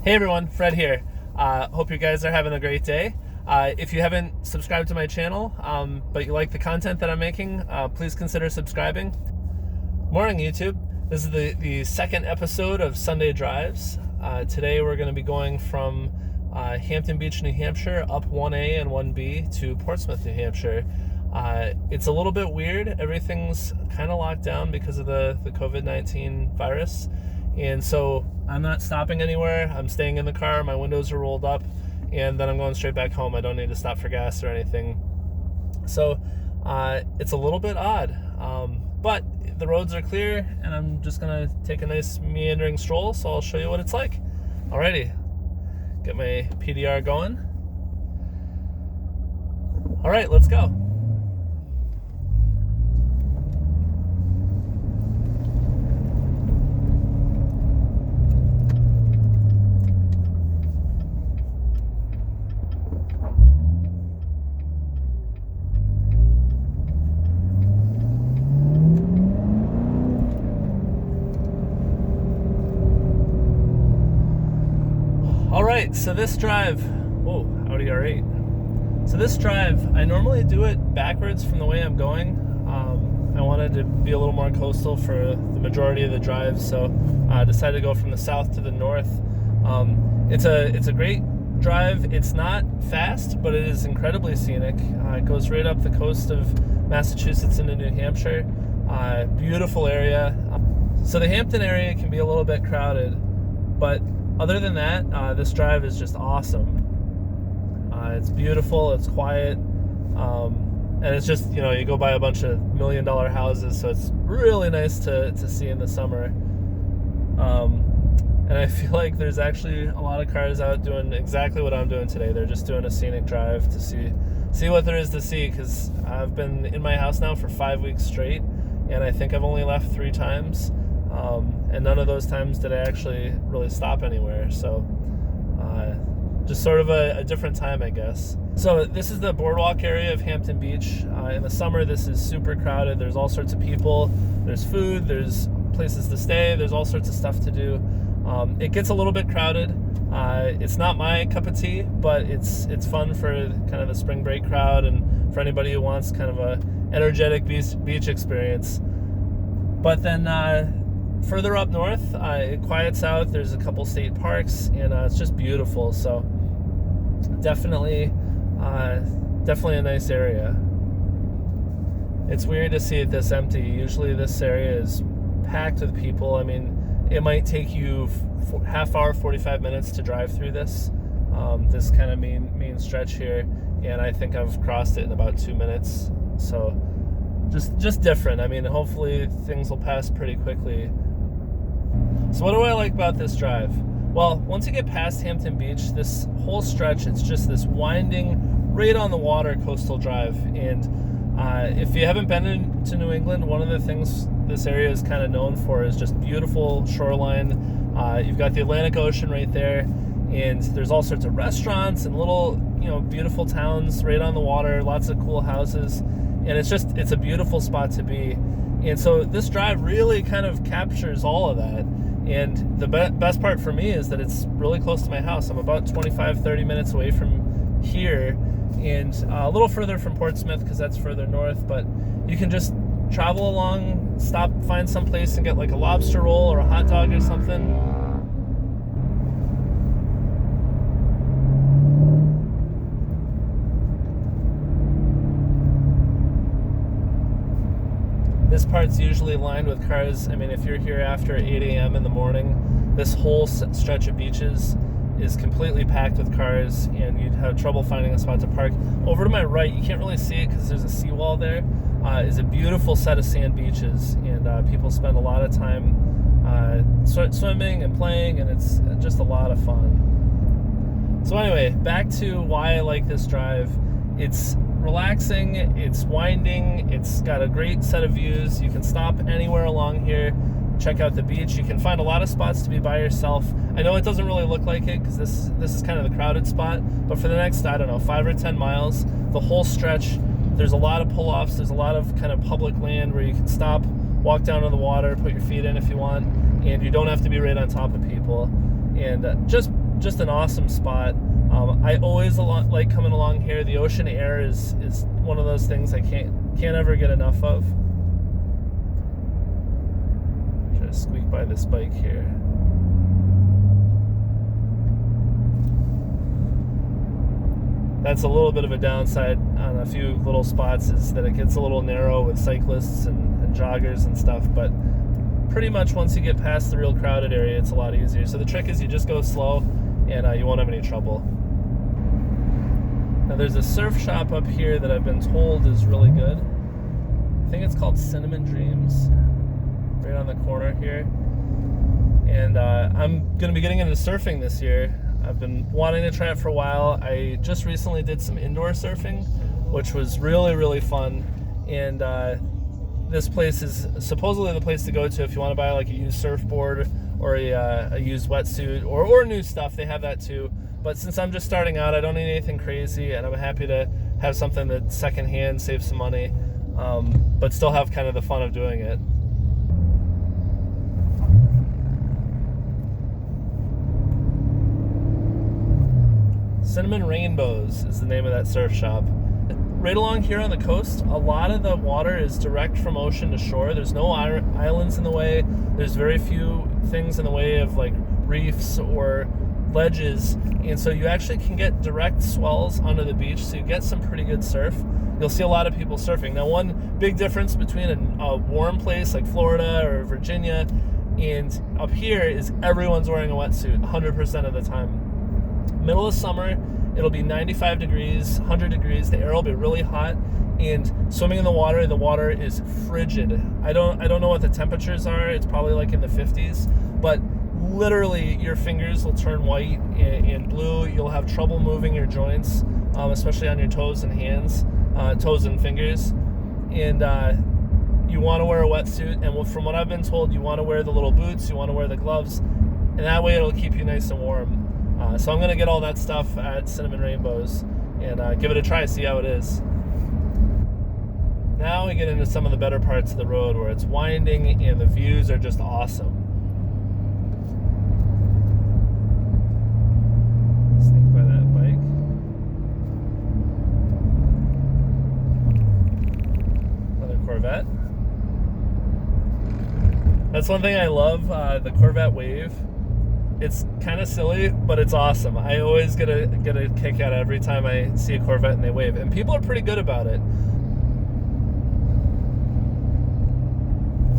Hey everyone, Fred here. Hope you guys are having a great day. If you haven't subscribed to my channel, but you like the content that I'm making, please consider subscribing. Morning YouTube. This is the second episode of Sunday Drives. Today we're going to be going from Hampton Beach, New Hampshire, up 1A and 1B to Portsmouth, New Hampshire. It's a little bit weird. Everything's kind of locked down because of the COVID-19 virus. And so I'm not stopping anywhere. I'm staying in the car. My windows are rolled up, and then I'm going straight back home. I don't need to stop for gas or anything. So it's a little bit odd, but the roads are clear, and I'm just going to take a nice meandering stroll, so I'll show you what it's like. Alrighty, get my PDR going. All right, let's go. Alright, so this drive, whoa, Audi R8. So this drive, I normally do it backwards from the way I'm going. I wanted to be a little more coastal for the majority of the drive, so I decided to go from the south to the north. It's a great drive. It's not fast, but it is incredibly scenic. It goes right up the coast of Massachusetts into New Hampshire. Beautiful area. So the Hampton area can be a little bit crowded, but other than that, this drive is just awesome. It's beautiful, it's quiet, and it's just, you go by a bunch of $1 million houses, so it's really nice to see in the summer. And I feel like there's actually a lot of cars out doing exactly what I'm doing today. They're just doing a scenic drive to see what there is to see, because I've been in my house now for 5 weeks straight, and I think I've only left 3 times. And none of those times did I actually really stop anywhere. So just sort of a different time, I guess. So this is the boardwalk area of Hampton Beach. In the summer, this is super crowded. There's all sorts of people. There's food. There's places to stay. There's all sorts of stuff to do. It gets a little bit crowded. It's not my cup of tea, but it's fun for kind of the spring break crowd and for anybody who wants kind of a energetic beach experience. But then further up north, it quiets out. There's a couple state parks, and it's just beautiful. So definitely a nice area. It's weird to see it this empty. Usually this area is packed with people. I mean, it might take you half hour, 45 minutes to drive through this kind of main stretch here, and I think I've crossed it in about 2 minutes. So just different. I mean, hopefully things will pass pretty quickly. So what do I like about this drive? Well, once you get past Hampton Beach, this whole stretch, it's just this winding, right on the water coastal drive. And if you haven't been to New England, one of the things this area is kind of known for is just beautiful shoreline. You've got the Atlantic Ocean right there, and there's all sorts of restaurants and little, beautiful towns right on the water, lots of cool houses. And it's a beautiful spot to be. And so this drive really kind of captures all of that. And the best part for me is that it's really close to my house. I'm about 25-30 minutes away from here, and a little further from Portsmouth because that's further north. But you can just travel along, stop, find some place and get like a lobster roll or a hot dog or something. This part's usually lined with cars. I mean, if you're here after 8 a.m. in the morning, this whole stretch of beaches is completely packed with cars, and you'd have trouble finding a spot to park. Over to my right, you can't really see it because there's a seawall there, is a beautiful set of sand beaches, and people spend a lot of time swimming and playing, and it's just a lot of fun. So anyway, back to why I like this drive. It's relaxing, it's winding, it's got a great set of views. You can stop anywhere along here, check out the beach. You can find a lot of spots to be by yourself. I know it doesn't really look like it because this is kind of the crowded spot, but for the next, 5 or 10 miles, the whole stretch, there's a lot of pull-offs. There's a lot of kind of public land where you can stop, walk down to the water, put your feet in if you want, and you don't have to be right on top of people. And just just an awesome spot. I always like coming along here. The ocean air is one of those things I can't ever get enough of. Try to squeak by this bike here. That's a little bit of a downside on a few little spots, is that it gets a little narrow with cyclists and joggers and stuff, but pretty much once you get past the real crowded area, it's a lot easier. So the trick is you just go slow, and you won't have any trouble. Now there's a surf shop up here that I've been told is really good. I think it's called Cinnamon Dreams, right on the corner here. And I'm going to be getting into surfing this year. I've been wanting to try it for a while. I just recently did some indoor surfing, which was really, really fun. And this place is supposedly the place to go to if you want to buy like a used surfboard or a used wetsuit or new stuff. They have that too. But since I'm just starting out, I don't need anything crazy, and I'm happy to have something that's secondhand, save some money, but still have kind of the fun of doing it. Cinnamon Rainbows is the name of that surf shop. Right along here on the coast, a lot of the water is direct from ocean to shore. There's no islands in the way. There's very few things in the way of like reefs or ledges, and so you actually can get direct swells onto the beach, so you get some pretty good surf. You'll see a lot of people surfing. Now, one big difference between a warm place like Florida or Virginia and up here is everyone's wearing a wetsuit 100% of the time. Middle of summer, it'll be 95 degrees, 100 degrees, the air will be really hot, and swimming in the water is frigid. I don't know what the temperatures are. It's probably like in the 50s, but literally your fingers will turn white and blue. You'll have trouble moving your joints, especially on your toes and hands, toes and fingers. And you want to wear a wetsuit, and from what I've been told, you want to wear the little boots, you want to wear the gloves, and that way it'll keep you nice and warm. So I'm going to get all that stuff at Cinnamon Rainbows and give it a try, see how it is. Now we get into some of the better parts of the road where it's winding and the views are just awesome. Sneak by that bike. Another Corvette. That's one thing I love, the Corvette wave. It's kind of silly, but it's awesome. I always get a kick out of every time I see a Corvette and they wave. And people are pretty good about it.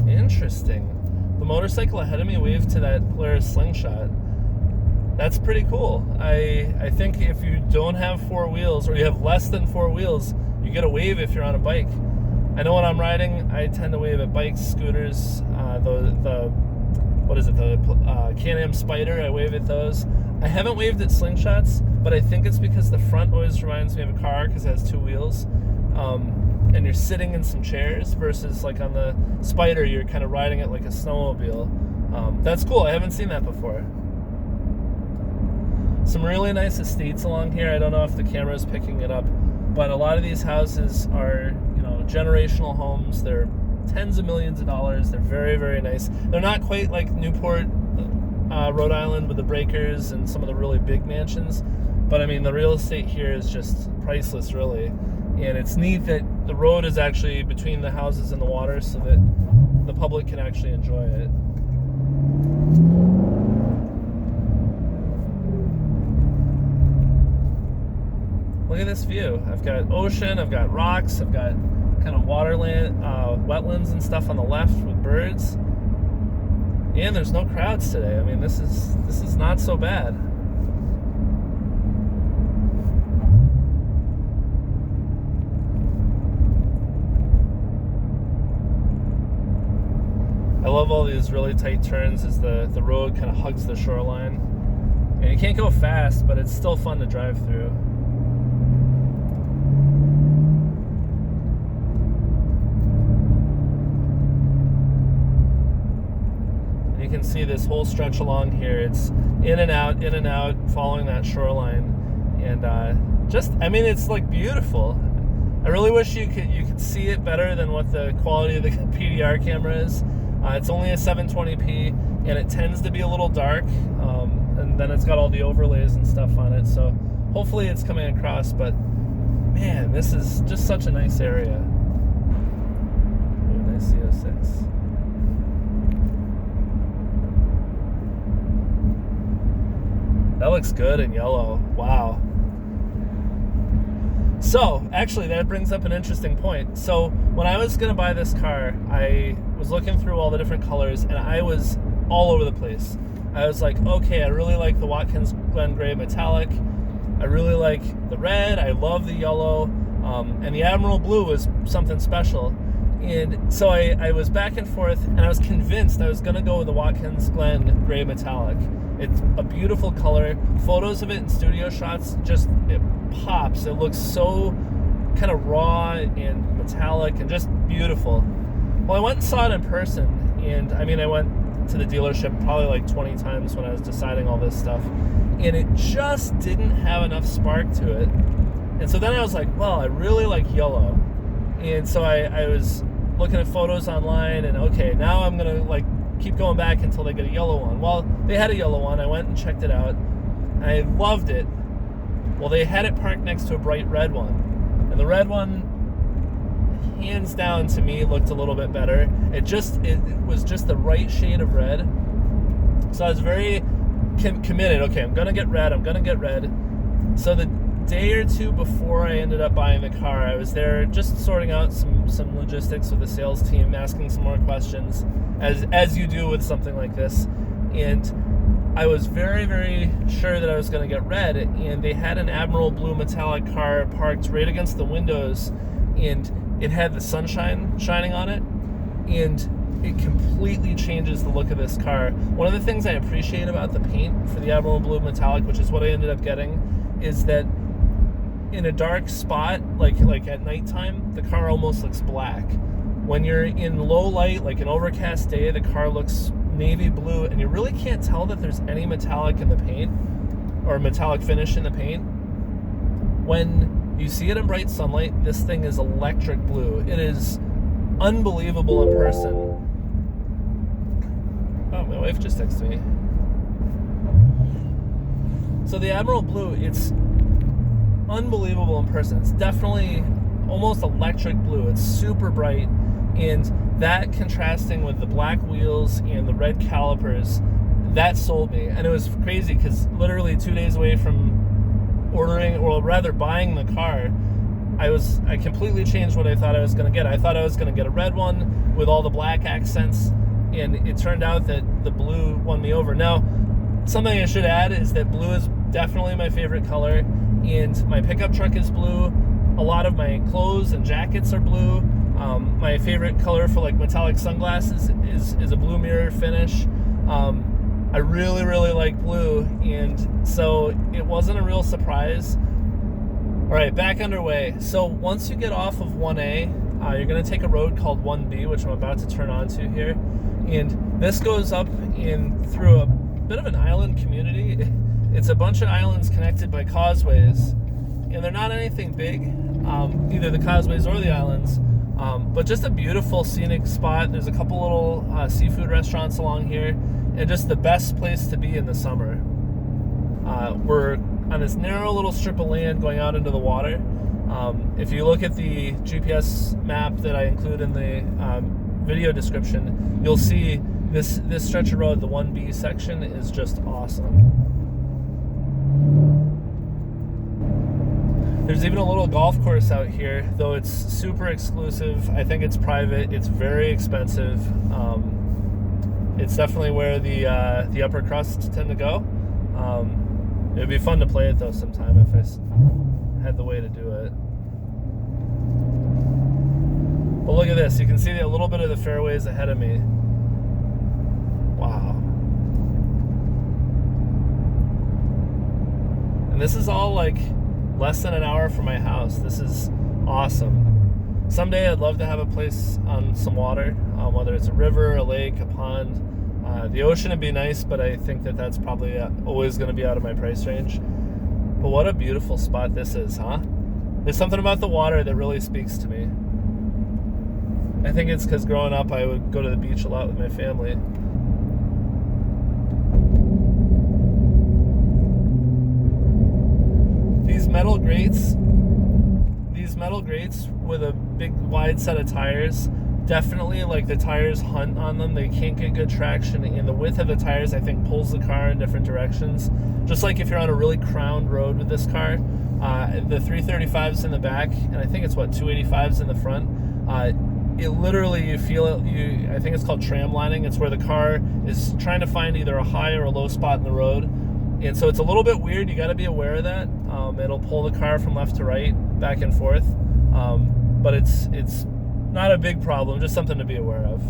Interesting. The motorcycle ahead of me waved to that Polaris Slingshot. That's pretty cool. I think if you don't have four wheels, or you have less than four wheels, you get a wave if you're on a bike. I know when I'm riding, I tend to wave at bikes, scooters, the Can-Am Spider, I wave at those. I haven't waved at Slingshots, but I think it's because the front always reminds me of a car because it has two wheels. And you're sitting in some chairs versus like on the Spider, you're kind of riding it like a snowmobile. That's cool. I haven't seen that before. Some really nice estates along here. I don't know if the camera is picking it up, but a lot of these houses are, generational homes. They're tens of millions of dollars. They're very, very nice. They're not quite like Newport, Rhode Island with the breakers and some of the really big mansions, but I mean the real estate here is just priceless, really. And it's neat that the road is actually between the houses and the water so that the public can actually enjoy it. Look at this view. I've got ocean, I've got rocks, I've got kind of wetlands and stuff on the left with birds. And there's no crowds today. I mean, this is not so bad. I love all these really tight turns as the road kind of hugs the shoreline. And you can't go fast, but it's still fun to drive through. You can see this whole stretch along here. It's in and out, following that shoreline. And it's like beautiful. I really wish you could see it better than what the quality of the PDR camera is. It's only a 720p, and it tends to be a little dark, and then it's got all the overlays and stuff on it. So hopefully it's coming across. But man, this is just such a nice area. Ooh, nice CO6. That looks good in yellow. Wow. So, actually, that brings up an interesting point. So, when I was going to buy this car, I was looking through all the different colors, and I was all over the place. I was like, okay, I really like the Watkins Glen Gray Metallic. I really like the red. I love the yellow. And the Admiral Blue was something special. And so I was back and forth, and I was convinced I was going to go with the Watkins Glen Gray Metallic. It's a beautiful color. Photos of it in studio shots, just it pops. It looks so kind of raw and metallic and just beautiful. Well, I went and saw it in person, and I mean, I went to the dealership probably like 20 times when I was deciding all this stuff, and it just didn't have enough spark to it. And so then I was like, well, I really like yellow. And so I was looking at photos online, and okay, now I'm gonna like keep going back until they get a yellow one. Well, they had a yellow one. I went and checked it out. I loved it. Well, they had it parked next to a bright red one, and the red one, hands down, to me, looked a little bit better. It was just the right shade of red. So I was very committed. Okay, I'm gonna get red. So the day or two before I ended up buying the car, I was there just sorting out some logistics with the sales team, asking some more questions, as you do with something like this. And I was very, very sure that I was going to get red, and they had an Admiral Blue Metallic car parked right against the windows, and it had the sunshine shining on it, and it completely changes the look of this car. One of the things I appreciate about the paint for the Admiral Blue Metallic, which is what I ended up getting, is that in a dark spot, like at nighttime, the car almost looks black. When you're in low light, like an overcast day, the car looks navy blue, and you really can't tell that there's any metallic in the paint or metallic finish in the paint. When you see it in bright sunlight, this thing is electric blue. It is unbelievable in person. Oh, my wife just texted me. So the Admiral Blue, it's unbelievable in person. It's definitely almost electric blue. It's super bright, and that contrasting with the black wheels and the red calipers, that sold me. And it was crazy because literally 2 days away from ordering, or rather buying the car, I completely changed what I thought I was going to get. I thought I was going to get a red one with all the black accents, and it turned out that the blue won me over. Now, something I should add is that blue is definitely my favorite color, and my pickup truck is blue. A lot of my clothes and jackets are blue. My favorite color for like metallic sunglasses is a blue mirror finish. I really, really like blue, and so it wasn't a real surprise. All right, back underway. So once you get off of 1A, you're going to take a road called 1B, which I'm about to turn onto here. And this goes up through a bit of an island community. It's a bunch of islands connected by causeways, and they're not anything big, either the causeways or the islands, but just a beautiful scenic spot. There's a couple little seafood restaurants along here, and just the best place to be in the summer. We're on this narrow little strip of land going out into the water. If you look at the GPS map that I include in the video description, you'll see this stretch of road, the 1B section, is just awesome. There's even a little golf course out here, though it's super exclusive. I think it's private. It's very expensive. It's definitely where the upper crusts tend to go. It would be fun to play it though sometime if I had the way to do it. But look at this. You can see a little bit of the fairways ahead of me. Wow. And this is all like less than an hour from my house. This is awesome. Someday I'd love to have a place on some water, whether it's a river, a lake, a pond. The ocean would be nice, but I think that that's probably always going to be out of my price range. But what a beautiful spot this is, huh? There's something about the water that really speaks to me. I think it's because growing up I would go to the beach a lot with my family. metal grates with a big wide set of tires, definitely, like, the tires hunt on them. They can't get good traction, and the width of the tires, I think, pulls the car in different directions. Just like if you're on a really crowned road with this car, the 335's in the back, and I think it's 285's in the front. It literally, you feel it. I think it's called tram lining. It's where the car is trying to find either a high or a low spot in the road, and so it's a little bit weird. You got to be aware of that. It'll pull the car from left to right, back and forth, but it's not a big problem, just something to be aware of.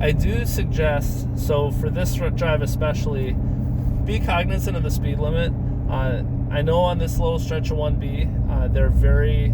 I do suggest, so for this drive especially, be cognizant of the speed limit. I know on this little stretch of 1B, they're very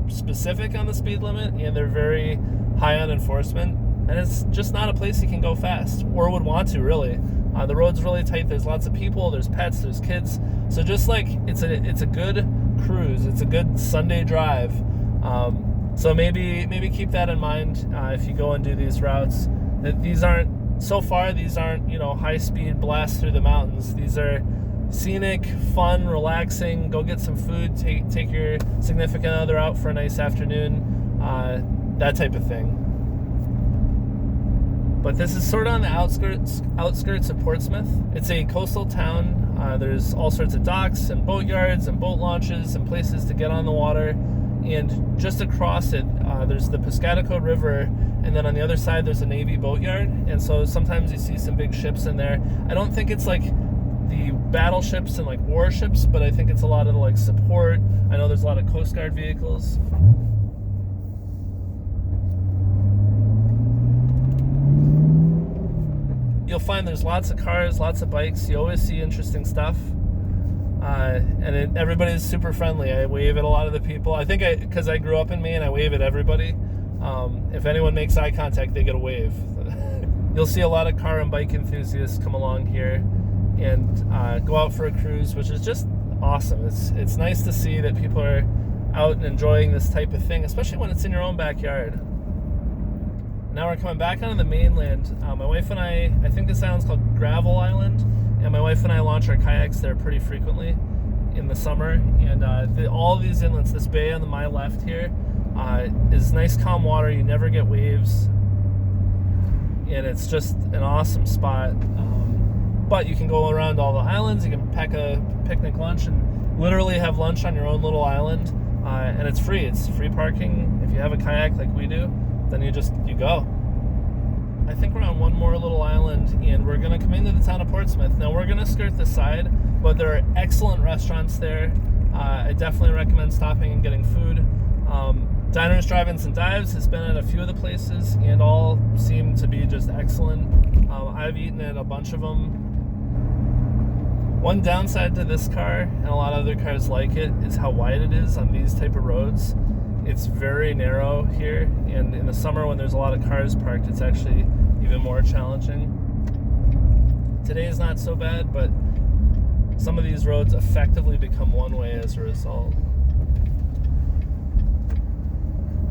specific on the speed limit, and they're very high on enforcement, and it's just not a place you can go fast, or would want to, really. The road's really tight. There's lots of people, there's pets, there's kids, so just like it's a good cruise, it's a good Sunday drive. So maybe keep that in mind if you go and do these routes. That these aren't high speed blasts through the mountains. These are scenic, fun, relaxing. Go get some food, take your significant other out for a nice afternoon, that type of thing. But this is sort of on the outskirts of Portsmouth. It's a coastal town. There's all sorts of docks and boatyards and boat launches and places to get on the water. And just across it, there's the Piscataqua River, and then on the other side there's a Navy boatyard. And so sometimes you see some big ships in there. I don't think it's like the battleships and like warships, but I think it's a lot of like support. I know there's a lot of Coast Guard vehicles. You'll find there's lots of cars, lots of bikes. You always see interesting stuff. And everybody's super friendly. I wave at a lot of the people. I think because I grew up in Maine, I wave at everybody. If anyone makes eye contact, they get a wave. You'll see a lot of car and bike enthusiasts come along here and go out for a cruise, which is just awesome. It's nice to see that people are out and enjoying this type of thing, especially when it's in your own backyard. Now we're coming back onto the mainland. My wife and I think this island's called Gravel Island, and my wife and I launch our kayaks there pretty frequently in the summer. And all of these inlets, this bay on my left here, is nice calm water. You never get waves, and it's just an awesome spot. But you can go around all the islands. You can pack a picnic lunch and literally have lunch on your own little island, and it's free. It's free parking. If you have a kayak like we do, then you go. I think we're on one more little island, and we're going to come into the town of Portsmouth. Now we're going to skirt the side, but there are excellent restaurants there. I definitely recommend stopping and getting food. Diners, Drive-Ins, and Dives has been at a few of the places, and all seem to be just excellent. I've eaten at a bunch of them. One downside to this car, and a lot of other cars like it, is how wide it is on these type of roads. It's very narrow here, and in the summer when there's a lot of cars parked, it's actually even more challenging. Today is not so bad, but some of these roads effectively become one-way as a result.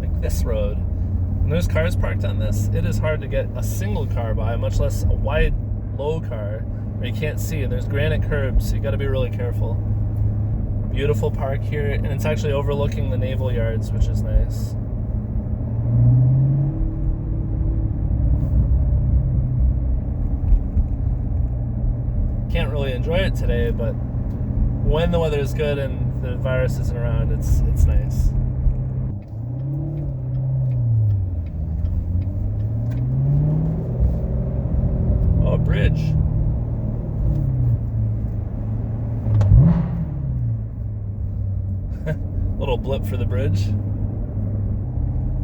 Like this road. When there's cars parked on this, it is hard to get a single car by, much less a wide, low car where you can't see, and there's granite curbs, so you got to be really careful. Beautiful park here, and it's actually overlooking the naval yards, which is nice. Can't really enjoy it today, but when the weather is good and the virus isn't around, it's nice. Oh, a bridge. Little blip for the bridge.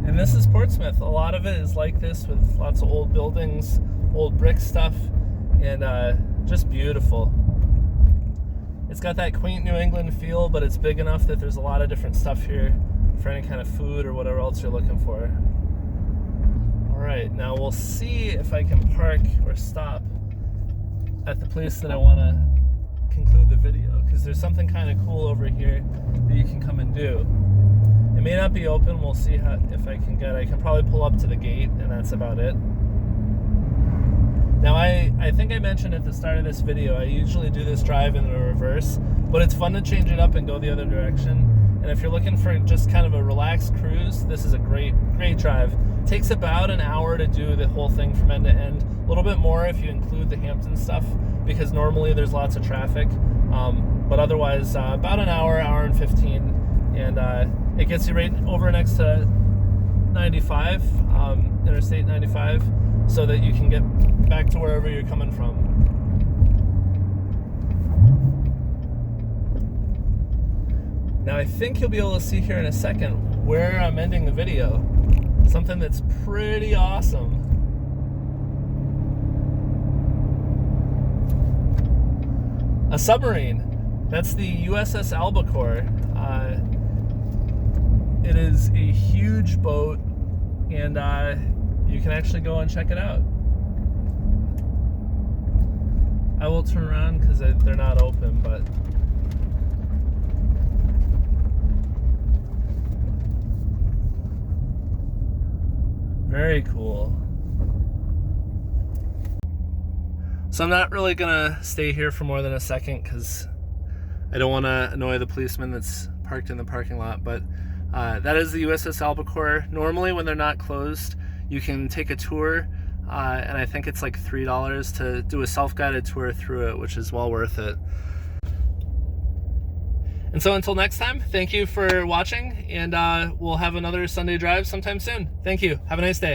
And this is Portsmouth. A lot of it is like this, with lots of old buildings, old brick stuff, and just beautiful. It's got that quaint New England feel, but it's big enough that there's a lot of different stuff here for any kind of food or whatever else you're looking for. Alright, now we'll see if I can park or stop at the place that I want to conclude the video, because there's something kind of cool over here that you can come and do. It may not be open. We'll see if I can probably pull up to the gate, and that's about it. Now, I think I mentioned at the start of this video, I usually do this drive in the reverse, but it's fun to change it up and go the other direction. And if you're looking for just kind of a relaxed cruise, this is a great drive. Takes about an hour to do the whole thing from end to end. A little bit more if you include the Hampton stuff, because normally there's lots of traffic. But otherwise, about an hour and 15. And it gets you right over next to 95, Interstate 95, so that you can get back to wherever you're coming from. Now I think you'll be able to see here in a second where I'm ending the video. Something that's pretty awesome. A submarine. That's the USS Albacore. It is a huge boat, and you can actually go and check it out. I will turn around because they're not open, but very cool. So I'm not really gonna stay here for more than a second because I don't want to annoy the policeman that's parked in the parking lot, but that is the USS Albacore. Normally when they're not closed, you can take a tour, and I think it's like $3 to do a self-guided tour through it, which is well worth it. And so until next time, thank you for watching, and we'll have another Sunday drive sometime soon. Thank you. Have a nice day.